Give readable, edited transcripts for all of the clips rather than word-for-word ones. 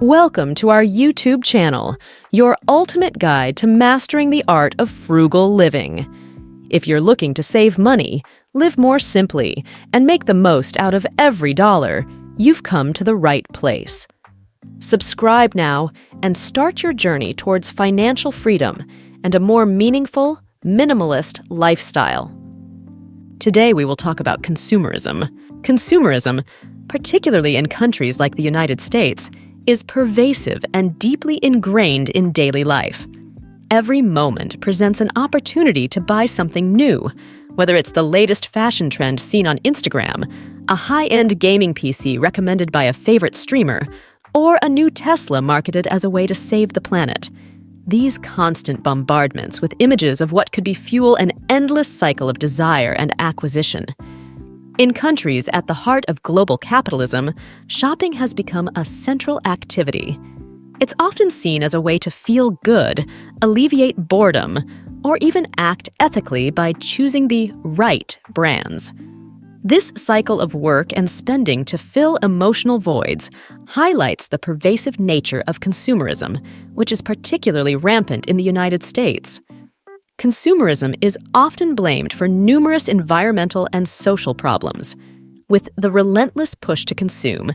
Welcome to our YouTube channel, your ultimate guide to mastering the art of frugal living. If you're looking to save money, live more simply, and make the most out of every dollar, you've come to the right place. Subscribe now and start your journey towards financial freedom and a more meaningful, minimalist lifestyle. Today we will talk about consumerism. Consumerism, particularly in countries like the United States, is pervasive and deeply ingrained in daily life. Every moment presents an opportunity to buy something new, whether it's the latest fashion trend seen on Instagram, a high-end gaming PC recommended by a favorite streamer, or a new Tesla marketed as a way to save the planet. These constant bombardments with images of what could be fuel an endless cycle of desire and acquisition. In countries at the heart of global capitalism, shopping has become a central activity. It's often seen as a way to feel good, alleviate boredom, or even act ethically by choosing the right brands. This cycle of work and spending to fill emotional voids highlights the pervasive nature of consumerism, which is particularly rampant in the United States. Consumerism is often blamed for numerous environmental and social problems. With the relentless push to consume,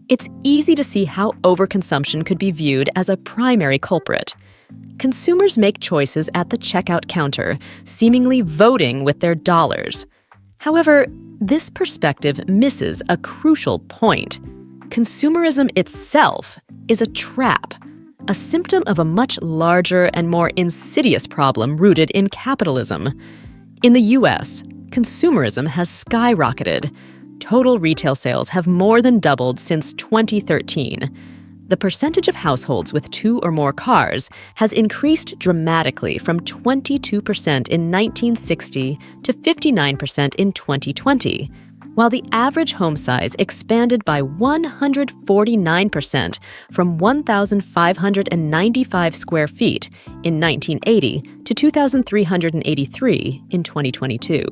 it's easy to see how overconsumption could be viewed as a primary culprit. Consumers make choices at the checkout counter, seemingly voting with their dollars. However, this perspective misses a crucial point. Consumerism itself is a trap, a symptom of a much larger and more insidious problem rooted in capitalism. In the US, consumerism has skyrocketed. Total retail sales have more than doubled since 2013. The percentage of households with 2 or more cars has increased dramatically from 22% in 1960 to 59% in 2020, while the average home size expanded by 149% from 1,595 square feet in 1980 to 2,383 in 2022.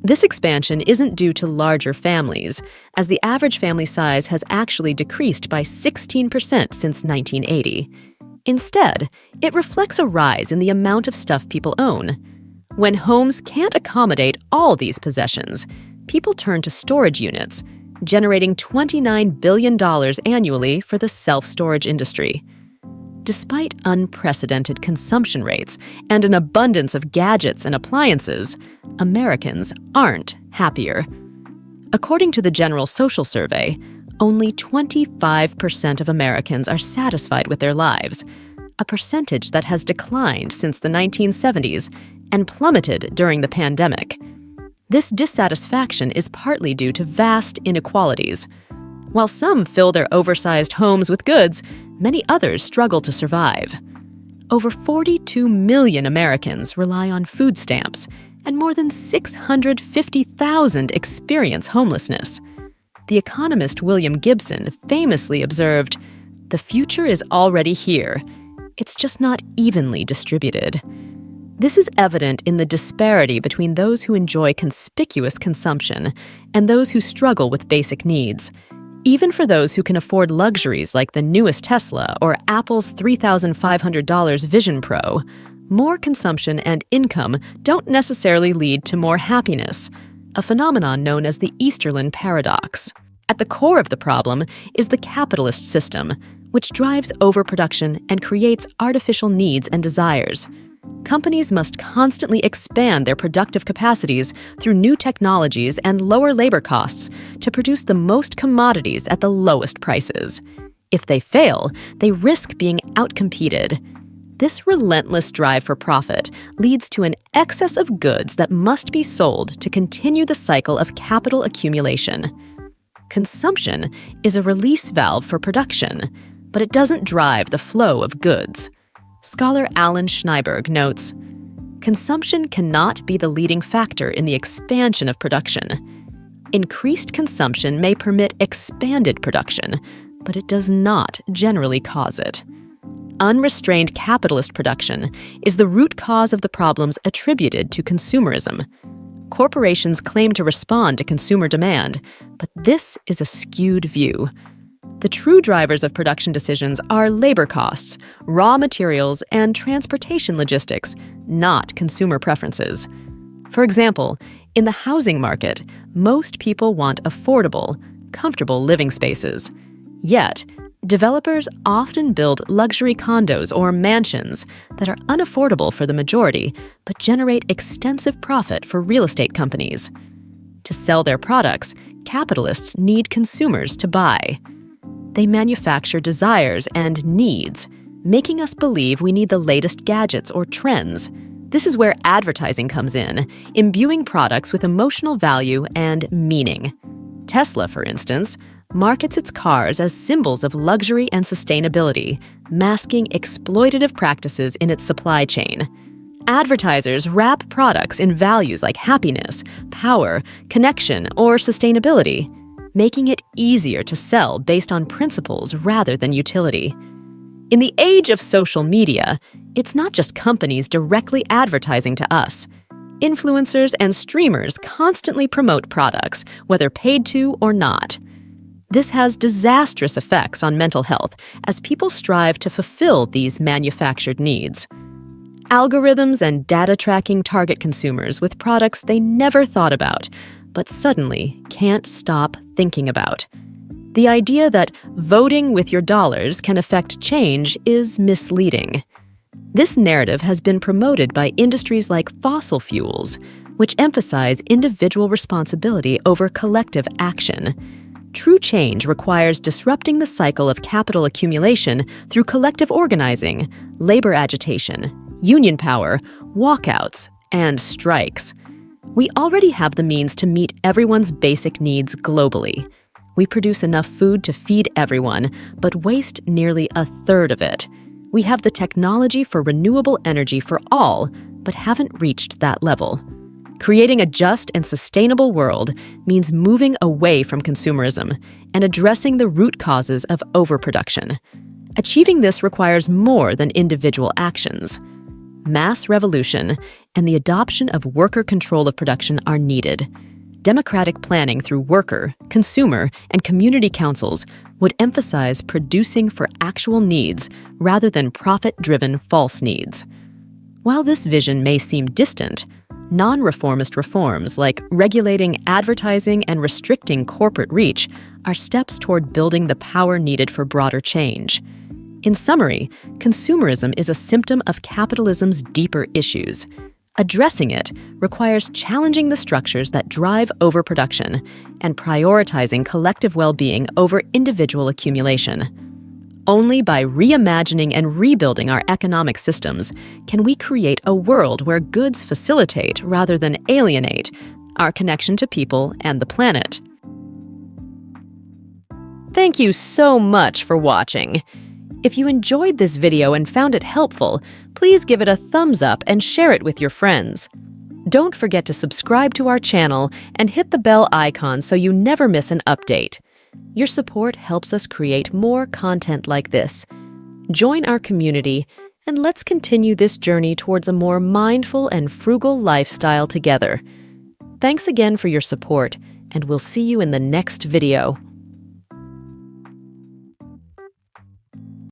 This expansion isn't due to larger families, as the average family size has actually decreased by 16% since 1980. Instead, it reflects a rise in the amount of stuff people own. When homes can't accommodate all these possessions, people turn to storage units, generating $29 billion annually for the self-storage industry. Despite unprecedented consumption rates and an abundance of gadgets and appliances, Americans aren't happier. According to the General Social Survey, only 25% of Americans are satisfied with their lives, a percentage that has declined since the 1970s and plummeted during the pandemic. This dissatisfaction is partly due to vast inequalities. While some fill their oversized homes with goods, many others struggle to survive. Over 42 million Americans rely on food stamps, and more than 650,000 experience homelessness. The economist William Gibson famously observed, "The future is already here. It's just not evenly distributed." This is evident in the disparity between those who enjoy conspicuous consumption and those who struggle with basic needs. Even for those who can afford luxuries like the newest Tesla or Apple's $3,500 Vision Pro, more consumption and income don't necessarily lead to more happiness, a phenomenon known as the Easterlin paradox. At the core of the problem is the capitalist system, which drives overproduction and creates artificial needs and desires. Companies must constantly expand their productive capacities through new technologies and lower labor costs to produce the most commodities at the lowest prices. If they fail, they risk being outcompeted. This relentless drive for profit leads to an excess of goods that must be sold to continue the cycle of capital accumulation. Consumption is a release valve for production, but it doesn't drive the flow of goods. Scholar Alan Schneiberg notes, "Consumption cannot be the leading factor in the expansion of production. Increased consumption may permit expanded production, but it does not generally cause it." Unrestrained capitalist production is the root cause of the problems attributed to consumerism. Corporations claim to respond to consumer demand, but this is a skewed view. The true drivers of production decisions are labor costs, raw materials, and transportation logistics, not consumer preferences. For example, in the housing market, most people want affordable, comfortable living spaces. Yet, developers often build luxury condos or mansions that are unaffordable for the majority but generate extensive profit for real estate companies. To sell their products, capitalists need consumers to buy. They manufacture desires and needs, making us believe we need the latest gadgets or trends. This is where advertising comes in, imbuing products with emotional value and meaning. Tesla, for instance, markets its cars as symbols of luxury and sustainability, masking exploitative practices in its supply chain. Advertisers wrap products in values like happiness, power, connection, or sustainability, making it easier to sell based on principles rather than utility. In the age of social media, it's not just companies directly advertising to us. Influencers and streamers constantly promote products, whether paid to or not. This has disastrous effects on mental health as people strive to fulfill these manufactured needs. Algorithms and data tracking target consumers with products they never thought about, but suddenly can't stop thinking about. The idea that voting with your dollars can affect change is misleading. This narrative has been promoted by industries like fossil fuels, which emphasize individual responsibility over collective action. True change requires disrupting the cycle of capital accumulation through collective organizing, labor agitation, union power, walkouts, and strikes. We already have the means to meet everyone's basic needs globally. We produce enough food to feed everyone, but waste nearly a third of it. We have the technology for renewable energy for all, but haven't reached that level. Creating a just and sustainable world means moving away from consumerism and addressing the root causes of overproduction. Achieving this requires more than individual actions. Mass revolution and the adoption of worker control of production are needed. Democratic planning through worker, consumer, and community councils would emphasize producing for actual needs rather than profit-driven false needs. While this vision may seem distant, non-reformist reforms like regulating advertising and restricting corporate reach are steps toward building the power needed for broader change. In summary, consumerism is a symptom of capitalism's deeper issues. Addressing it requires challenging the structures that drive overproduction and prioritizing collective well-being over individual accumulation. Only by reimagining and rebuilding our economic systems can we create a world where goods facilitate rather than alienate our connection to people and the planet. Thank you so much for watching. If you enjoyed this video and found it helpful, please give it a thumbs up and share it with your friends. Don't forget to subscribe to our channel and hit the bell icon so you never miss an update. Your support helps us create more content like this. Join our community and let's continue this journey towards a more mindful and frugal lifestyle together. Thanks again for your support, and we'll see you in the next video.